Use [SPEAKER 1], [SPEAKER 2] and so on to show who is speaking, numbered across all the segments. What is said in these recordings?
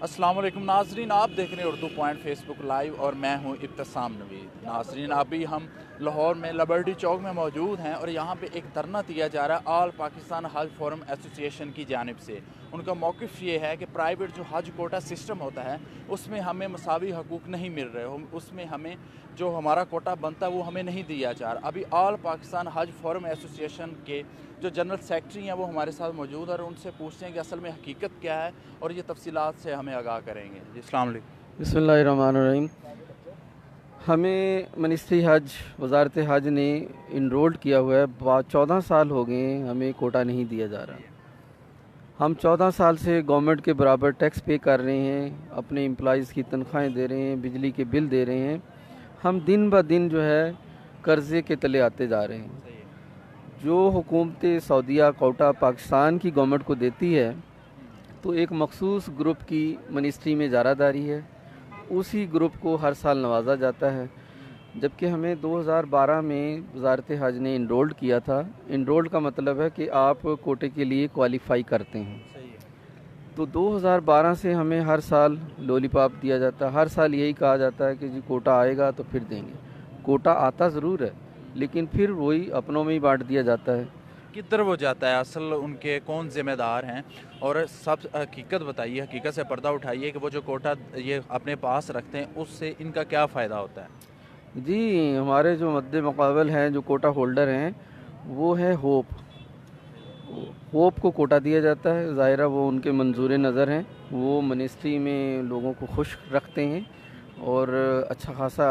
[SPEAKER 1] अस्सलाम वालेकुम नाजरीन, आप देख रहे हैं उर्दू पॉइंट फेसबुक लाइव और मैं हूं इब्तिसाम नवीद। नाजरीन, अभी हम लाहौर में लिबर्टी चौक में मौजूद हैं और यहाँ पे एक धरना दिया जा रहा है ऑल पाकिस्तान हज फोरम एसोसिएशन की जानिब से। उनका मौक़िफ़ ये है कि प्राइवेट जो हज कोटा सिस्टम होता है उसमें हमें मसावी हकूक़ नहीं मिल रहे, उसमें हमें जो हमारा कोटा बनता है वो हमें नहीं दिया जा रहा। अभी ऑल पाकिस्तान हज फोरम एसोसिएशन के जो जनरल सेक्रेटरी हैं वो हमारे साथ मौजूद हैं और उनसे पूछते हैं कि असल में हकीकत क्या है और ये तफसीलात से हमें आगाह करेंगे। जी अस्सलाम वालेकुम।
[SPEAKER 2] बिस्मिल्लाहिर्रहमानिर्रहीम। हमें मिनिस्ट्री हज वजारत हज ने इनरोल्ड किया हुआ है। 14 साल हो गए हैं, हमें कोटा नहीं दिया जा रहा। हम 14 साल से गवर्नमेंट के बराबर टैक्स पे कर रहे हैं, अपने एम्प्लॉइज़ की तनख्वाहें दे रहे हैं, बिजली के बिल दे रहे हैं। हम दिन ब दिन जो है कर्ज़े के तले आते जा रहे हैं। जो हुकूमत सऊदीया कोटा पाकिस्तान की गवर्नमेंट को देती है तो एक मखसूस ग्रुप की मिनिस्ट्री में जारादारी है, उसी ग्रुप को हर साल नवाजा जाता है। जबकि हमें 2012 में वजारत हज ने इनरोल्ड किया था। इनरोल्ड का मतलब है कि आप कोटे के लिए क्वालिफाई करते हैं। तो 2012 से हमें हर साल लॉलीपॉप दिया जाता है। हर साल यही कहा जाता है कि जी कोटा आएगा तो फिर देंगे। कोटा आता ज़रूर है लेकिन फिर वही अपनों में ही बांट दिया जाता है।
[SPEAKER 1] किधर वो जाता है, असल उनके कौन ज़िम्मेदार हैं और सब हकीकत बताइए, हकीकत से पर्दा उठाइए कि वो जो कोटा ये अपने पास रखते हैं उससे इनका क्या फ़ायदा होता है।
[SPEAKER 2] जी, हमारे जो मद्दे मुकाबल हैं, जो कोटा होल्डर हैं, वो है होप को कोटा दिया जाता है। ज़ाहिर वो उनके मंजूर नज़र हैं, वो मिनिस्ट्री में लोगों को खुश रखते हैं और अच्छा खासा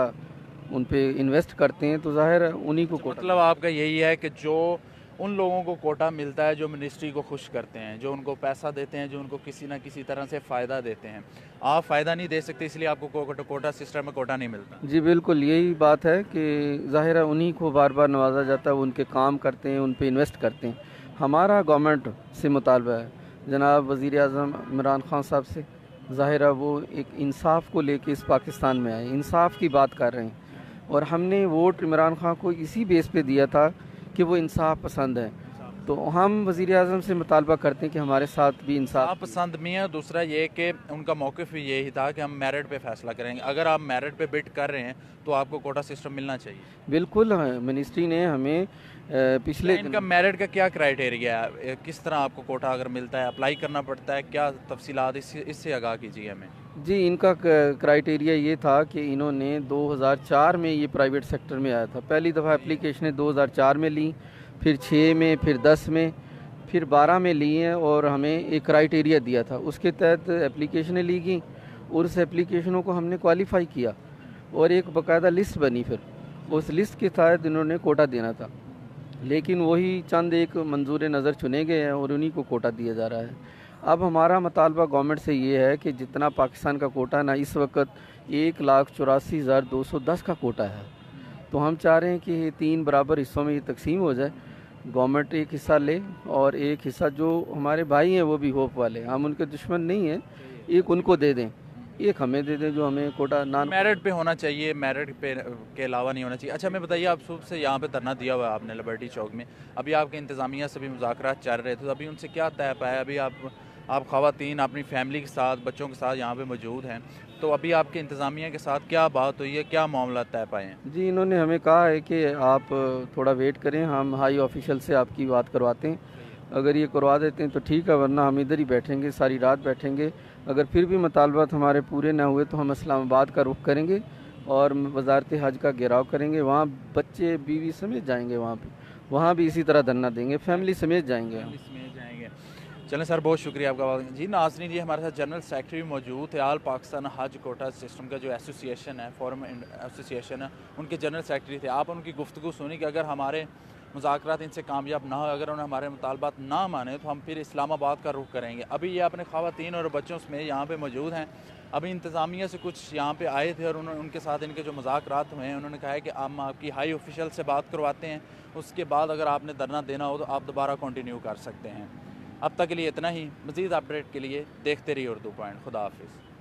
[SPEAKER 2] उन पे इन्वेस्ट करते हैं, तो ज़ाहिर उन्हीं को कोटा।
[SPEAKER 1] मतलब आपका यही है कि जो उन लोगों को कोटा मिलता है जो मिनिस्ट्री को खुश करते हैं, जो उनको पैसा देते हैं, जो उनको किसी ना किसी तरह से फ़ायदा देते हैं। आप फ़ायदा नहीं दे सकते इसलिए आपको कोटा सिस्टम में कोटा नहीं मिलता।
[SPEAKER 2] जी बिल्कुल, यही बात है कि ज़ाहिर है उन्हीं को बार बार नवाजा जाता है, वो उनके काम करते हैं, उन पे इन्वेस्ट करते हैं। हमारा गवर्नमेंट से मुतालबा है जनाब वज़ीर आज़म इमरान खान साहब से, ज़ाहिर है वो एक इंसाफ को लेके इस पाकिस्तान में आए, इंसाफ की बात कर रहे हैं। और हमने वोट इमरान खान को इसी बेस पे दिया था कि वो इंसाफ पसंद है। तो हम वज़ीर आज़म से मुतालबा करते हैं कि हमारे साथ भी इंसाफ
[SPEAKER 1] पसंद में है। दूसरा ये कि उनका मौक़िफ़ यही था कि हम मेरिट पे फ़ैसला करेंगे। अगर आप मेरिट पे बिड कर रहे हैं तो आपको कोटा सिस्टम मिलना चाहिए।
[SPEAKER 2] बिल्कुल मिनिस्ट्री ने हमें पिछले
[SPEAKER 1] इनका मेरिट का क्या क्राइटेरिया है, किस तरह आपको कोटा अगर मिलता है अप्लाई करना पड़ता है, क्या तफसीलात इससे आगाह कीजिए हमें।
[SPEAKER 2] जी, इनका क्राइटेरिया ये था कि इन्होंने 2004 में ये प्राइवेट सेक्टर में आया था। पहली दफ़ा एप्लीकेशनें 2004 में ली, फिर 6 में, फिर 10 में, फिर 12 में ली हैं और हमें एक क्राइटेरिया दिया था। उसके तहत एप्लीकेशनें ली गई और उस एप्लीकेशनों को हमने क्वालिफाई किया और एक बाकायदा लिस्ट बनी। फिर उस लिस्ट के तहत इन्होंने कोटा देना था, लेकिन वही चंद एक मंजूर नज़र चुने गए हैं और उन्हीं को कोटा दिया जा रहा है। अब हमारा मुतालबा गवर्नमेंट से ये है कि जितना पाकिस्तान का कोटा ना इस वक्त 1,84,210 का कोटा है, तो हम चाह रहे हैं कि 3 बराबर हिस्सों में ये तकसीम हो जाए। गवर्नमेंट एक हिस्सा ले और एक हिस्सा जो हमारे भाई हैं वो भी होप वाले, हम उनके दुश्मन नहीं हैं, एक उनको दे दें, एक हमें दे दें जो हमें कोटा ना।
[SPEAKER 1] मेरिट पे होना चाहिए, मेरिट पे के अलावा नहीं होना चाहिए। अच्छा हमें बताइए, आप सुबह से यहाँ पे धरना दिया हुआ है आपने लिबर्टी चौक में, अभी आपके इंतज़ामिया से भी मुज़ाकरात चल रहे थे, तो अभी उनसे क्या तय पाया? अभी आप ख़वातीन अपनी फैमिली के साथ, बच्चों के साथ यहाँ पे मौजूद हैं, तो अभी आपके इंतज़ामिया के साथ क्या बात हुई है, क्या मामला तय पाए हैं?
[SPEAKER 2] जी, इन्होंने हमें कहा है कि आप थोड़ा वेट करें, हम हाई ऑफिशियल से आपकी बात करवाते हैं। अगर ये करवा देते हैं तो ठीक है, वरना हम इधर ही बैठेंगे, सारी रात बैठेंगे। अगर फिर भी मुतालबात हमारे पूरे ना हुए तो हम इस्लामाबाद का रुख करेंगे और वजारत हज का घेराव करेंगे। वहाँ बच्चे बीवी समेत जाएंगे, वहाँ भी इसी तरह धरना देंगे, फैमिली समेत जाएंगे।
[SPEAKER 1] चलें सर, बहुत शुक्रिया आपका। जी नाज़रीन, ये हमारे साथ जनरल सेक्रेटरी मौजूद थे ऑल पाकिस्तान हज कोटा सिस्टम का जो एसोसिएशन है, फोरम एसोसिएशन है, उनके जनरल सेक्रेटरी थे। आप उनकी गुफ्तगू सुनी कि अगर हमारे मुज़ाकरात इनसे कामयाब ना हो, अगर उन्हें हमारे मुतालबात ना माने तो हम फिर इस्लामाबाद का रुख करेंगे। अभी ये अपने ख़वातीन और बच्चों में यहाँ पे मौजूद हैं। अभी इंतज़ामिया से कुछ यहाँ पे आए थे और उनके साथ इनके जो मुज़ाकरात हुए हैं, उन्होंने कहा है कि हम आपकी हाई ऑफिशियल से बात करवाते हैं, उसके बाद अगर आपने धरना देना हो तो आप दोबारा कंटिन्यू कर सकते हैं। अब तक के लिए इतना ही। मज़ीद अपडेट के लिए देखते रहिए उर्दू पॉइंट। खुदा हाफिज़।